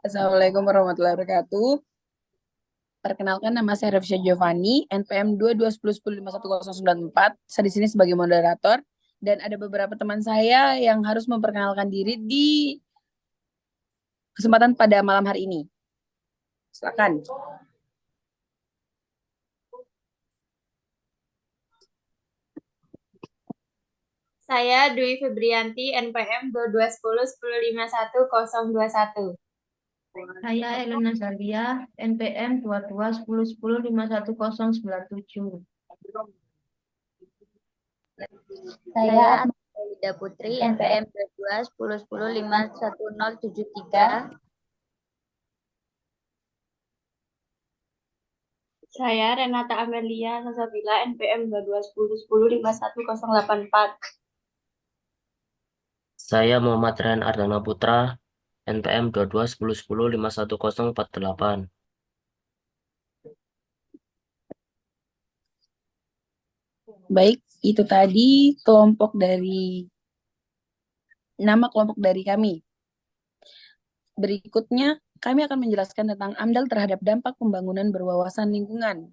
Assalamualaikum warahmatullahi wabarakatuh. Perkenalkan, nama saya Revsya Giovanni, NPM 2210105194. Saya di sini sebagai moderator dan ada beberapa teman saya yang harus memperkenalkan diri di kesempatan pada malam hari ini. Silakan. Saya Dwi Febrianti, NPM 2210105121. Saya Elena Zalia, NPM 2210105197. Saya Ida Putri, NPM 2210105173. Saya Renata Amelia Sasabila, NPM 2210105184. Saya Muhammad Ren Ardana Putra, NPM 2210105148. Baik, itu tadi nama kelompok dari kami. Berikutnya, kami akan menjelaskan tentang AMDAL terhadap dampak pembangunan berwawasan lingkungan.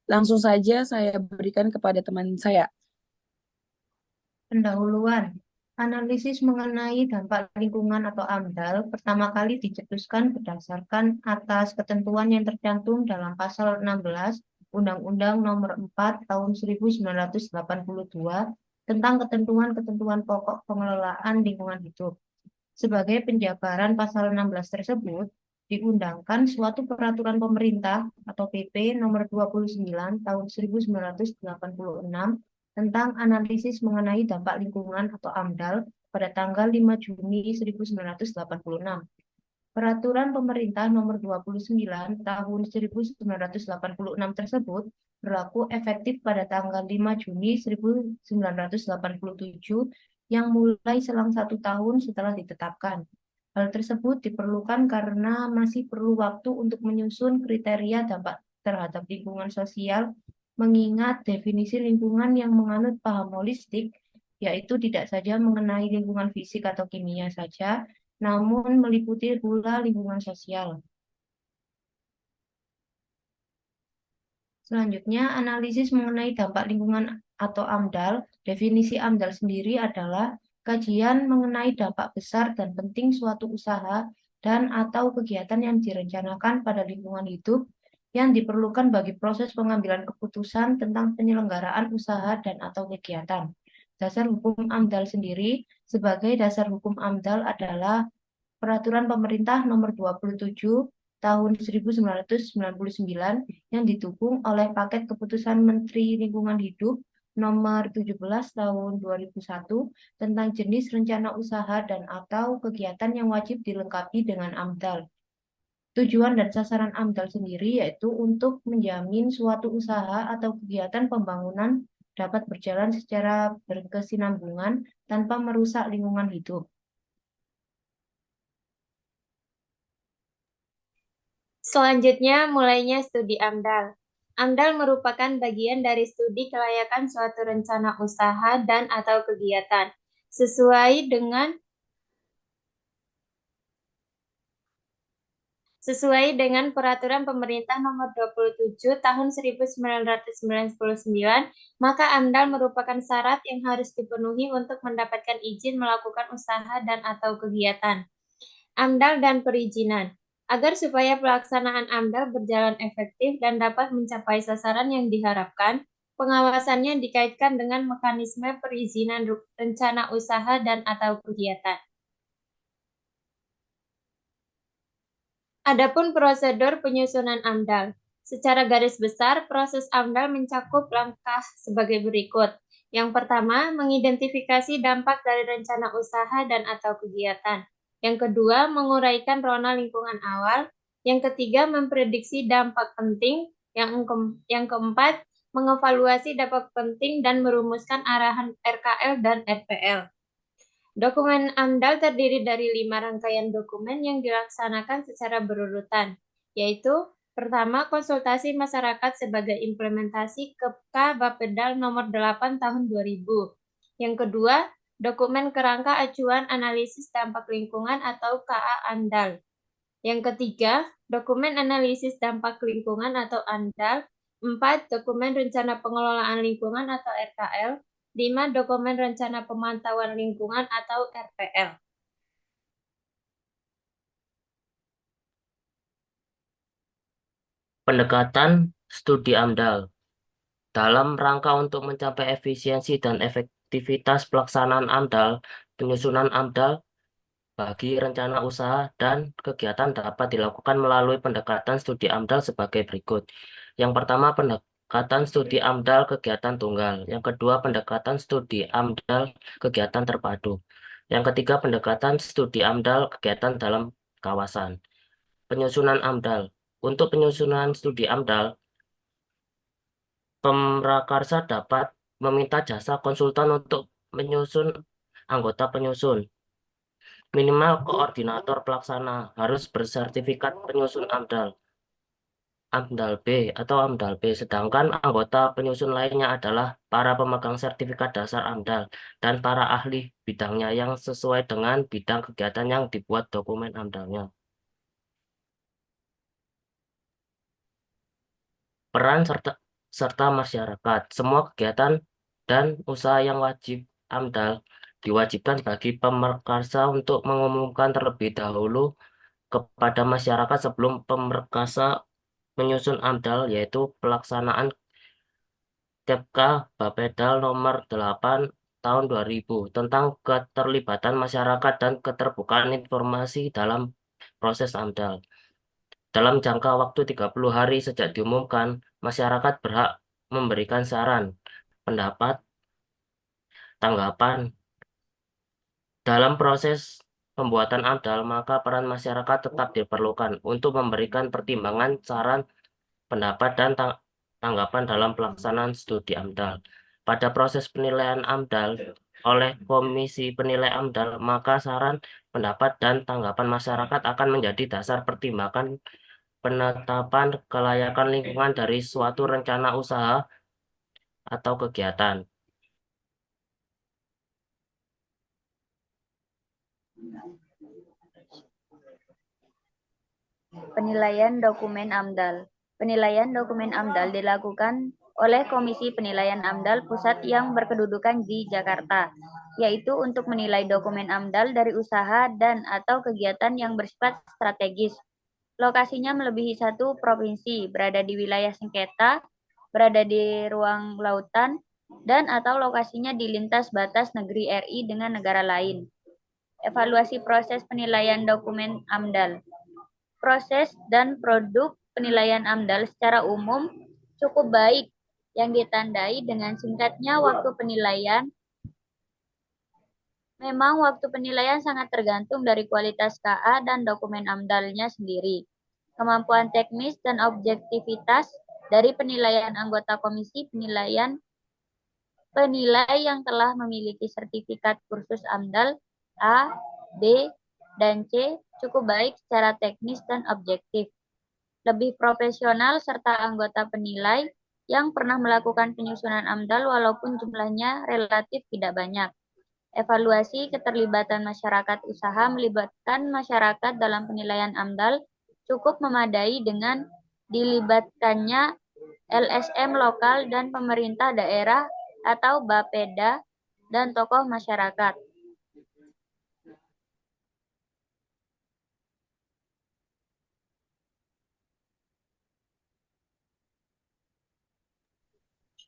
Langsung saja saya berikan kepada teman saya. Pendahuluan. Analisis mengenai dampak lingkungan atau AMDAL pertama kali dicetuskan berdasarkan atas ketentuan yang tercantum dalam pasal 16 Undang-Undang Nomor 4 Tahun 1982 tentang ketentuan-ketentuan pokok pengelolaan lingkungan hidup. Sebagai penjabaran pasal 16 tersebut, diundangkan suatu peraturan pemerintah atau PP nomor 29 tahun 1986 tentang analisis mengenai dampak lingkungan atau AMDAL pada tanggal 5 Juni 1986. Peraturan pemerintah nomor 29 tahun 1986 tersebut berlaku efektif pada tanggal 5 Juni 1987 yang mulai selang 1 tahun setelah ditetapkan. Hal tersebut diperlukan karena masih perlu waktu untuk menyusun kriteria dampak terhadap lingkungan sosial, mengingat definisi lingkungan yang menganut paham holistik, yaitu tidak saja mengenai lingkungan fisik atau kimia saja, namun meliputi pula lingkungan sosial. Selanjutnya, analisis mengenai dampak lingkungan atau AMDAL. Definisi AMDAL sendiri adalah kajian mengenai dampak besar dan penting suatu usaha dan atau kegiatan yang direncanakan pada lingkungan hidup yang diperlukan bagi proses pengambilan keputusan tentang penyelenggaraan usaha dan atau kegiatan. Dasar hukum AMDAL sendiri sebagai dasar hukum AMDAL adalah Peraturan Pemerintah Nomor 27 Tahun 1999 yang didukung oleh paket keputusan Menteri Lingkungan Hidup Nomor 17 Tahun 2001 tentang jenis rencana usaha dan atau kegiatan yang wajib dilengkapi dengan AMDAL. Tujuan dan sasaran AMDAL sendiri yaitu untuk menjamin suatu usaha atau kegiatan pembangunan dapat berjalan secara berkesinambungan tanpa merusak lingkungan hidup. Selanjutnya, mulainya studi AMDAL. AMDAL merupakan bagian dari studi kelayakan suatu rencana usaha dan atau kegiatan, sesuai dengan Peraturan Pemerintah Nomor 27 Tahun 1999, maka AMDAL merupakan syarat yang harus dipenuhi untuk mendapatkan izin melakukan usaha dan atau kegiatan. AMDAL dan perizinan. Agar supaya pelaksanaan AMDAL berjalan efektif dan dapat mencapai sasaran yang diharapkan, pengawasannya dikaitkan dengan mekanisme perizinan rencana usaha dan atau kegiatan. Adapun prosedur penyusunan AMDAL. Secara garis besar, proses AMDAL mencakup langkah sebagai berikut. Yang pertama, mengidentifikasi dampak dari rencana usaha dan atau kegiatan. Yang kedua, menguraikan rona lingkungan awal. Yang ketiga, memprediksi dampak penting. Yang keempat, mengevaluasi dampak penting dan merumuskan arahan RKL dan RPL. Dokumen AMDAL terdiri dari 5 rangkaian dokumen yang dilaksanakan secara berurutan, yaitu pertama, konsultasi masyarakat sebagai implementasi KEPKA Bapedal nomor 8 tahun 2000. Yang kedua, dokumen kerangka acuan analisis dampak lingkungan atau KA AMDAL. Yang ketiga, dokumen analisis dampak lingkungan atau AMDAL. 4. Dokumen rencana pengelolaan lingkungan atau RKL. 5. Dokumen rencana pemantauan lingkungan atau RPL. Pendekatan studi AMDAL. Dalam rangka untuk mencapai efisiensi dan efektivitas pelaksanaan AMDAL, penyusunan AMDAL bagi rencana usaha dan kegiatan dapat dilakukan melalui pendekatan studi AMDAL sebagai berikut. Yang pertama, pendekatan studi AMDAL kegiatan tunggal. Yang kedua, pendekatan studi AMDAL kegiatan terpadu. Yang ketiga, pendekatan studi AMDAL kegiatan dalam kawasan. Penyusunan AMDAL. Untuk penyusunan studi AMDAL, pemrakarsa dapat meminta jasa konsultan untuk menyusun anggota penyusun. Minimal koordinator pelaksana harus bersertifikat penyusun AMDAL, AMDAL B atau AMDAL B. Sedangkan anggota penyusun lainnya adalah para pemegang sertifikat dasar AMDAL dan para ahli bidangnya yang sesuai dengan bidang kegiatan yang dibuat dokumen AMDAL-nya. Peran serta masyarakat. Semua kegiatan dan usaha yang wajib AMDAL diwajibkan bagi pemerkasa untuk mengumumkan terlebih dahulu kepada masyarakat sebelum pemerkasa menyusun AMDAL, yaitu pelaksanaan KEPK Bapedal nomor 8 tahun 2000 tentang keterlibatan masyarakat dan keterbukaan informasi dalam proses AMDAL. Dalam jangka waktu 30 hari sejak diumumkan, masyarakat berhak memberikan saran, pendapat, tanggapan. Dalam proses pembuatan AMDAL, maka peran masyarakat tetap diperlukan untuk memberikan pertimbangan, saran, pendapat, dan tanggapan dalam pelaksanaan studi AMDAL. Pada proses penilaian AMDAL oleh Komisi Penilai AMDAL, maka saran, pendapat, dan tanggapan masyarakat akan menjadi dasar pertimbangan penetapan kelayakan lingkungan dari suatu rencana usaha atau kegiatan. Penilaian dokumen AMDAL. Penilaian dokumen AMDAL dilakukan oleh Komisi Penilaian AMDAL Pusat yang berkedudukan di Jakarta, yaitu untuk menilai dokumen AMDAL dari usaha dan atau kegiatan yang bersifat strategis. Lokasinya melebihi 1 provinsi, berada di wilayah sengketa, berada di ruang lautan, dan atau lokasinya di lintas batas negeri RI dengan negara lain. Evaluasi proses penilaian dokumen AMDAL. Proses dan produk penilaian AMDAL secara umum cukup baik, yang ditandai dengan singkatnya waktu penilaian. Memang waktu penilaian sangat tergantung dari kualitas KA dan dokumen AMDAL-nya sendiri. Kemampuan teknis dan objektivitas dari penilaian anggota komisi penilai yang telah memiliki sertifikat kursus AMDAL A, B, dan C cukup baik secara teknis dan objektif. Lebih profesional serta anggota penilai yang pernah melakukan penyusunan AMDAL walaupun jumlahnya relatif tidak banyak. Evaluasi keterlibatan masyarakat usaha melibatkan masyarakat dalam penilaian AMDAL cukup memadai dengan dilibatkannya LSM lokal dan pemerintah daerah atau Bapeda dan tokoh masyarakat.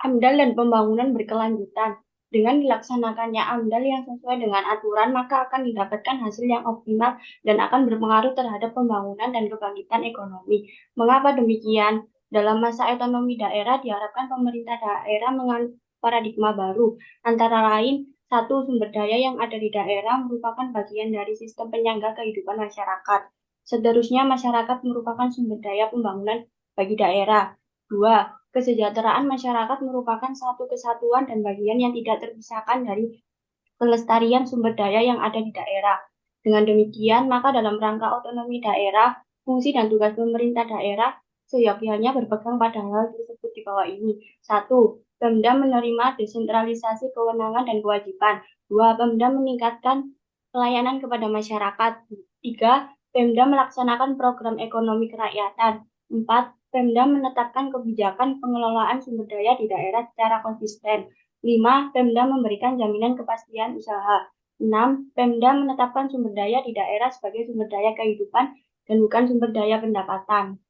AMDAL dan pembangunan berkelanjutan. Dengan dilaksanakannya AMDAL yang sesuai dengan aturan, maka akan didapatkan hasil yang optimal dan akan berpengaruh terhadap pembangunan dan kebangkitan ekonomi. Mengapa demikian? Dalam masa otonomi daerah, diharapkan pemerintah daerah menganut paradigma baru, antara lain, 1. Sumber daya yang ada di daerah merupakan bagian dari sistem penyangga kehidupan masyarakat. Seterusnya, masyarakat merupakan sumber daya pembangunan bagi daerah. 2. Kesejahteraan masyarakat merupakan satu kesatuan dan bagian yang tidak terpisahkan dari kelestarian sumber daya yang ada di daerah. Dengan demikian, maka dalam rangka otonomi daerah, fungsi dan tugas pemerintah daerah seyogyanya berpegang pada hal tersebut di bawah ini. 1. Pemda menerima desentralisasi kewenangan dan kewajiban. 2. Pemda meningkatkan pelayanan kepada masyarakat. 3. Pemda melaksanakan program ekonomi kerakyatan. 4. Pemda menetapkan kebijakan pengelolaan sumber daya di daerah secara konsisten. 5. Pemda memberikan jaminan kepastian usaha. 6. Pemda menetapkan sumber daya di daerah sebagai sumber daya kehidupan dan bukan sumber daya pendapatan.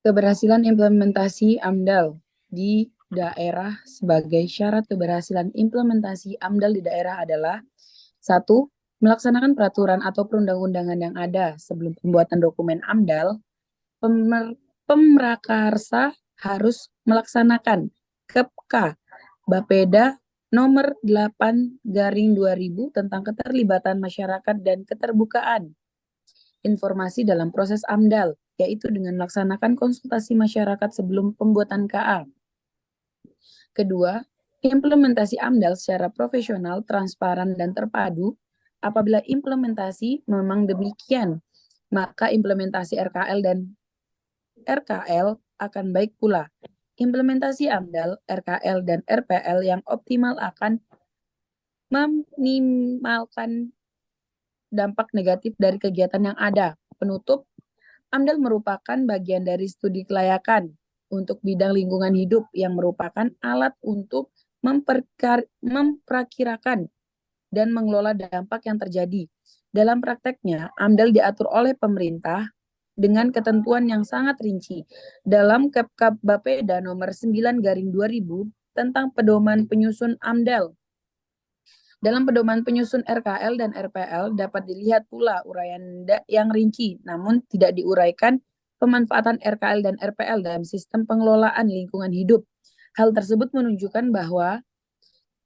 Keberhasilan implementasi AMDAL di daerah sebagai syarat keberhasilan implementasi AMDAL di daerah adalah 1. Melaksanakan peraturan atau perundang-undangan yang ada sebelum pembuatan dokumen AMDAL. Pemrakarsa harus melaksanakan KEPK Bapeda nomor 8/2000 tentang keterlibatan masyarakat dan keterbukaan informasi dalam proses AMDAL, yaitu dengan melaksanakan konsultasi masyarakat sebelum pembuatan KA. Kedua, implementasi AMDAL secara profesional, transparan, dan terpadu. Apabila implementasi memang demikian, maka implementasi RKL dan RKL akan baik pula. Implementasi AMDAL, RKL, dan RPL yang optimal akan meminimalkan dampak negatif dari kegiatan yang ada. Penutup, AMDAL merupakan bagian dari studi kelayakan untuk bidang lingkungan hidup yang merupakan alat untuk memperakirakan dan mengelola dampak yang terjadi. Dalam prakteknya, AMDAL diatur oleh pemerintah dengan ketentuan yang sangat rinci dalam KEPK Bapeda nomor 9/2000 tentang pedoman penyusun AMDAL. Dalam pedoman penyusun RKL dan RPL dapat dilihat pula uraian yang rinci, namun tidak diuraikan pemanfaatan RKL dan RPL dalam sistem pengelolaan lingkungan hidup. Hal tersebut menunjukkan bahwa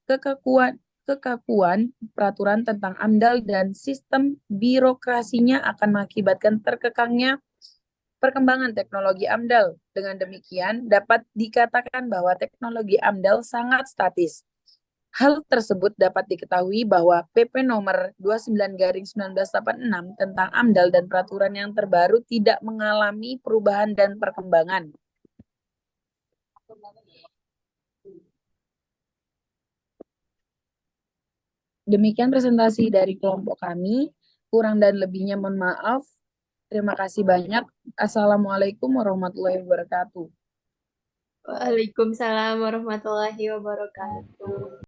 kekakuan peraturan tentang AMDAL dan sistem birokrasinya akan mengakibatkan terkekangnya perkembangan teknologi AMDAL. Dengan demikian, dapat dikatakan bahwa teknologi AMDAL sangat statis. Hal tersebut dapat diketahui bahwa PP nomor 29/1986 tentang AMDAL dan peraturan yang terbaru tidak mengalami perubahan dan perkembangan. Demikian presentasi dari kelompok kami. Kurang dan lebihnya mohon maaf. Terima kasih banyak. Assalamualaikum warahmatullahi wabarakatuh. Waalaikumsalam warahmatullahi wabarakatuh.